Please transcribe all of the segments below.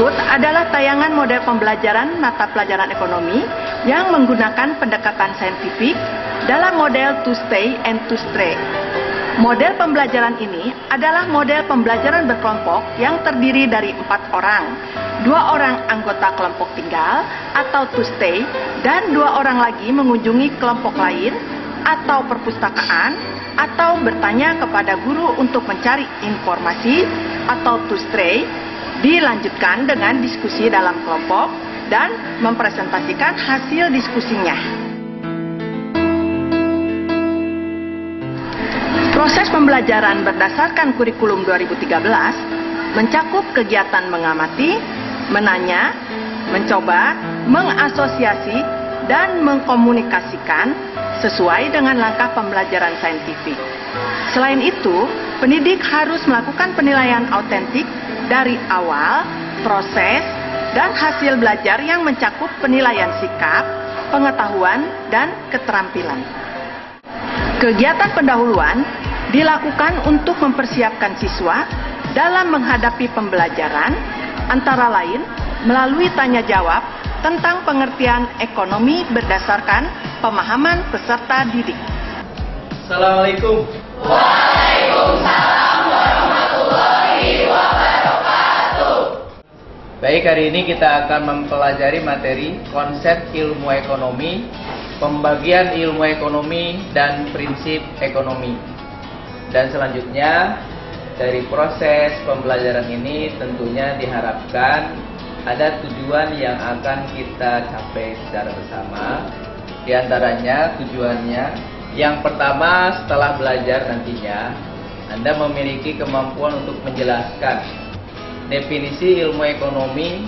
Berikut adalah tayangan model pembelajaran mata pelajaran ekonomi yang menggunakan pendekatan saintifik dalam model to stay and to stray. Model pembelajaran ini adalah model pembelajaran berkelompok yang terdiri dari 4 orang. 2 orang anggota kelompok tinggal atau to stay dan 2 orang lagi mengunjungi kelompok lain atau perpustakaan atau bertanya kepada guru untuk mencari informasi atau to stray. Dilanjutkan dengan diskusi dalam kelompok dan mempresentasikan hasil diskusinya. Proses pembelajaran berdasarkan kurikulum 2013 mencakup kegiatan mengamati, menanya, mencoba, mengasosiasi, dan mengkomunikasikan sesuai dengan langkah pembelajaran saintifik. Selain itu, pendidik harus melakukan penilaian autentik dari awal, proses, dan hasil belajar yang mencakup penilaian sikap, pengetahuan, dan keterampilan. Kegiatan pendahuluan dilakukan untuk mempersiapkan siswa dalam menghadapi pembelajaran, antara lain melalui tanya jawab tentang pengertian ekonomi berdasarkan pemahaman peserta didik. Assalamualaikum. Waalaikumsalam warahmatullahi wabarakatuh. Baik, hari ini kita akan mempelajari materi konsep ilmu ekonomi, pembagian ilmu ekonomi, dan prinsip ekonomi. Dan selanjutnya, dari proses pembelajaran ini tentunya diharapkan ada tujuan yang akan kita capai secara bersama. Di antaranya tujuannya, yang pertama, setelah belajar nantinya Anda memiliki kemampuan untuk menjelaskan definisi ilmu ekonomi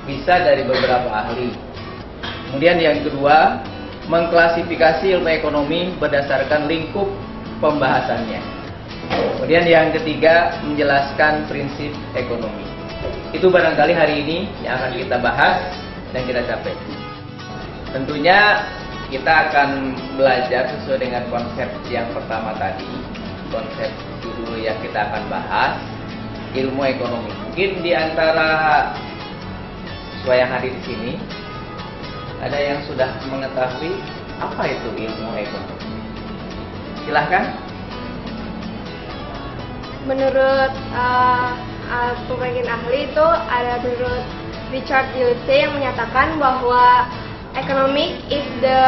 bisa dari beberapa ahli. Kemudian yang kedua, mengklasifikasi ilmu ekonomi berdasarkan lingkup pembahasannya. Kemudian yang ketiga, menjelaskan prinsip ekonomi. Itu barangkali hari ini yang akan kita bahas dan kita capai. Tentunya kita akan belajar sesuai dengan konsep yang pertama tadi, konsep judul yang kita akan bahas, ilmu ekonomi. Mungkin di antara siswa yang hadir di sini ada yang sudah mengetahui apa itu ilmu ekonomi. Silahkan. Menurut pembagian ahli itu ada menurut Richard Gillespie yang menyatakan bahwa economics is the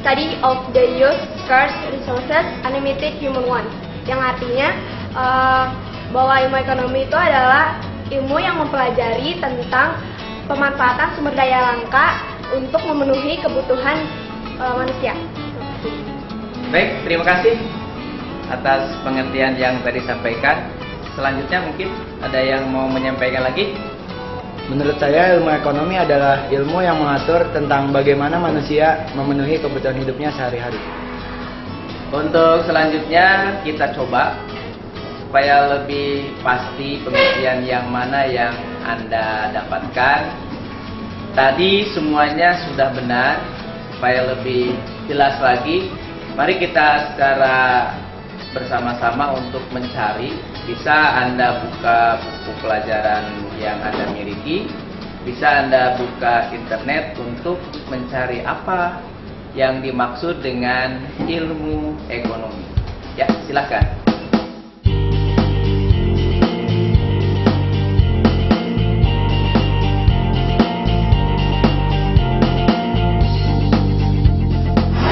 study of the use scarce resources unlimited human wants, yang artinya bahwa ilmu ekonomi itu adalah ilmu yang mempelajari tentang pemanfaatan sumber daya langka untuk memenuhi kebutuhan manusia. Baik, terima kasih atas pengertian yang tadi disampaikan. Selanjutnya mungkin ada yang mau menyampaikan lagi. Menurut saya, ilmu ekonomi adalah ilmu yang mengatur tentang bagaimana manusia memenuhi kebutuhan hidupnya sehari-hari. Untuk selanjutnya kita coba supaya lebih pasti pengertian yang mana yang Anda dapatkan. Tadi semuanya sudah benar. Supaya lebih jelas lagi, mari kita secara bersama-sama untuk mencari. Bisa Anda buka buku pelajaran yang Anda miliki, bisa Anda buka internet untuk mencari apa yang dimaksud dengan ilmu ekonomi. Ya, silakan.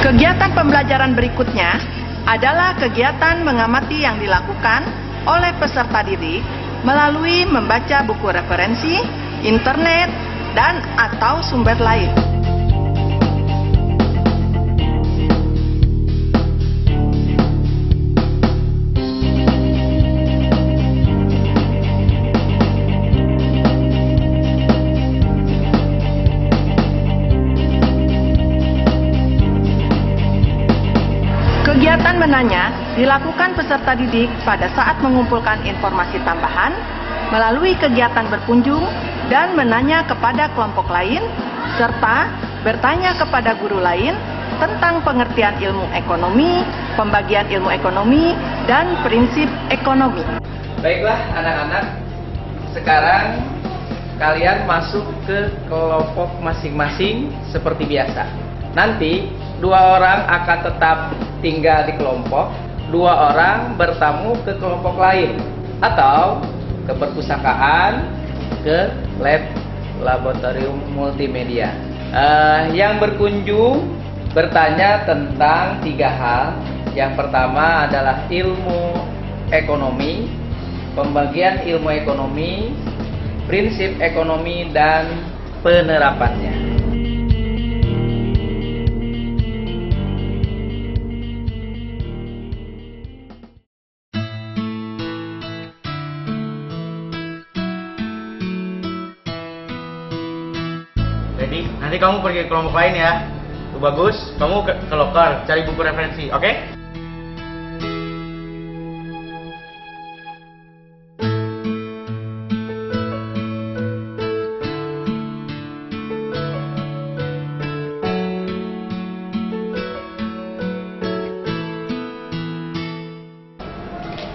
Kegiatan pembelajaran berikutnya adalah kegiatan mengamati yang dilakukan oleh peserta didik melalui membaca buku referensi, internet, dan atau sumber lain. Kegiatan menanya dilakukan peserta didik pada saat mengumpulkan informasi tambahan melalui kegiatan berkunjung dan menanya kepada kelompok lain, serta bertanya kepada guru lain tentang pengertian ilmu ekonomi, pembagian ilmu ekonomi, dan prinsip ekonomi. Baiklah anak-anak, sekarang kalian masuk ke kelompok masing-masing seperti biasa. Nanti 2 orang akan tetap tinggal di kelompok, 2 orang bertamu ke kelompok lain, atau ke perpustakaan, ke lab laboratorium multimedia. Yang berkunjung bertanya tentang 3 hal. Yang pertama adalah ilmu ekonomi, pembagian ilmu ekonomi, prinsip ekonomi, dan penerapannya. Jadi nanti kamu pergi ke kelompok lain ya. Tuh bagus, kamu ke loker cari buku referensi, oke?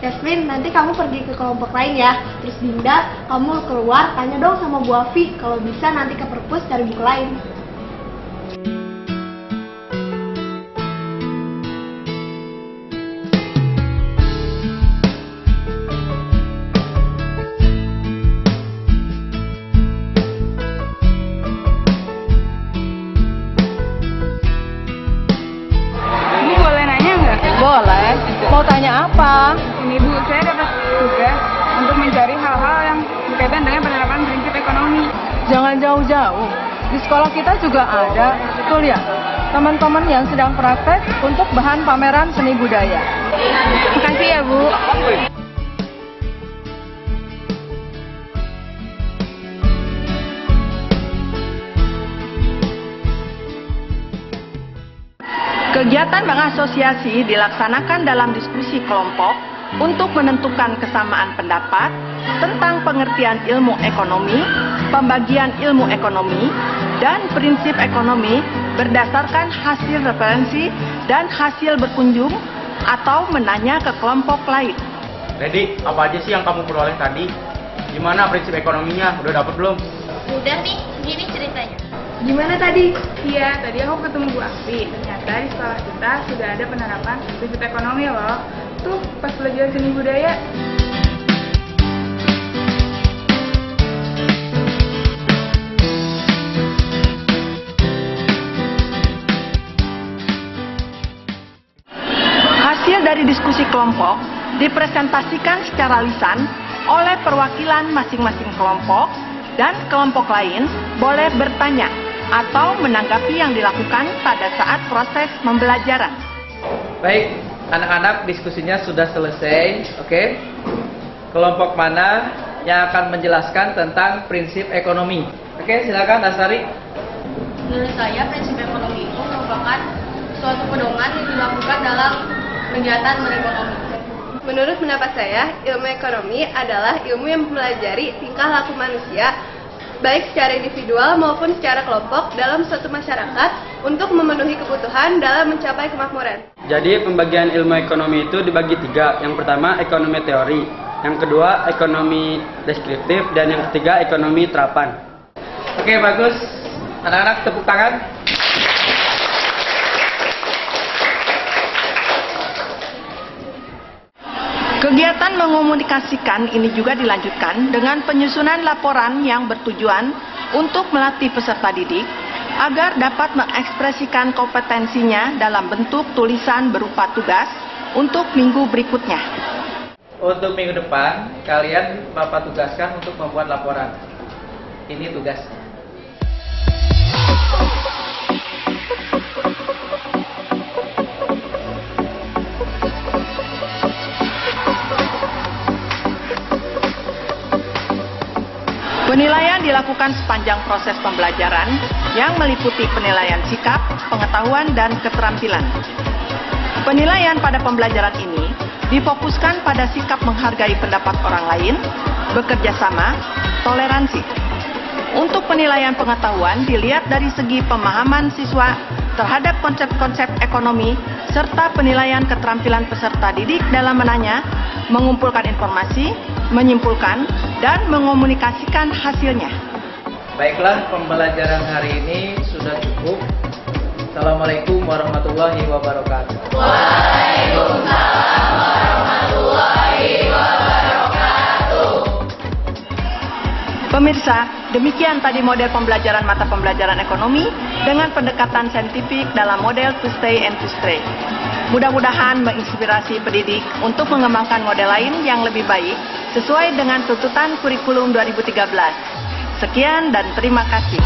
Yasmin, nanti kamu pergi ke kelompok lain ya. Terus Dinda, kamu keluar tanya dong sama Bu Afi. Kalau bisa nanti ke perpus cari buku lain. Bu, boleh nanya nggak? Boleh. Mau tanya apa? Ini Bu, saya dapat tugas untuk mencari hal-hal yang berkaitan dengan penerapan prinsip ekonomi. Jangan jauh-jauh. Di sekolah kita juga ada. Tuh lihat, teman-teman yang sedang praktek untuk bahan pameran seni budaya. Makasih ya Bu. Kegiatan bank asosiasi dilaksanakan dalam diskusi kelompok untuk menentukan kesamaan pendapat tentang pengertian ilmu ekonomi, pembagian ilmu ekonomi, dan prinsip ekonomi berdasarkan hasil referensi dan hasil berkunjung atau menanya ke kelompok lain. Ready, apa aja sih yang kamu peroleh tadi? Gimana prinsip ekonominya? Udah dapet belum? Udah nih, gini ceritanya. Gimana tadi? Iya, tadi aku ketemu Bu Afi. Ternyata di sekolah kita sudah ada penerapan prinsip ekonomi loh. Tuh, pas belajar seni budaya. Hasil dari diskusi kelompok dipresentasikan secara lisan oleh perwakilan masing-masing kelompok, dan kelompok lain boleh bertanya atau menanggapi yang dilakukan pada saat proses pembelajaran. Baik, anak-anak, diskusinya sudah selesai, oke? Kelompok mana yang akan menjelaskan tentang prinsip ekonomi? Oke, silakan Asari. Menurut saya, prinsip ekonomi itu merupakan suatu pedoman yang dilakukan dalam kegiatan berekonomi. Menurut pendapat saya, ilmu ekonomi adalah ilmu yang mempelajari tingkah laku manusia, baik secara individual maupun secara kelompok dalam suatu masyarakat untuk memenuhi kebutuhan dalam mencapai kemakmuran. Jadi pembagian ilmu ekonomi itu dibagi 3. Yang pertama ekonomi teori, yang kedua ekonomi deskriptif, dan yang ketiga ekonomi terapan. Oke, bagus. Anak-anak, tepuk tangan. Kegiatan mengomunikasikan ini juga dilanjutkan dengan penyusunan laporan yang bertujuan untuk melatih peserta didik agar dapat mengekspresikan kompetensinya dalam bentuk tulisan berupa tugas untuk minggu berikutnya. Untuk minggu depan, kalian Bapak tugaskan untuk membuat laporan. Ini tugasnya. Penilaian dilakukan sepanjang proses pembelajaran yang meliputi penilaian sikap, pengetahuan, dan keterampilan. Penilaian pada pembelajaran ini difokuskan pada sikap menghargai pendapat orang lain, bekerja sama, toleransi. Untuk penilaian pengetahuan dilihat dari segi pemahaman siswa terhadap konsep-konsep ekonomi serta penilaian keterampilan peserta didik dalam menanya, mengumpulkan informasi, menyimpulkan, dan mengomunikasikan hasilnya. Baiklah, pembelajaran hari ini sudah cukup. Assalamualaikum warahmatullahi wabarakatuh. Waalaikumsalam warahmatullahi wabarakatuh. Pemirsa, demikian tadi model pembelajaran mata pembelajaran ekonomi dengan pendekatan saintifik dalam model to stay and to stray. Mudah-mudahan menginspirasi pendidik untuk mengembangkan model lain yang lebih baik sesuai dengan tuntutan kurikulum 2013. Sekian dan terima kasih.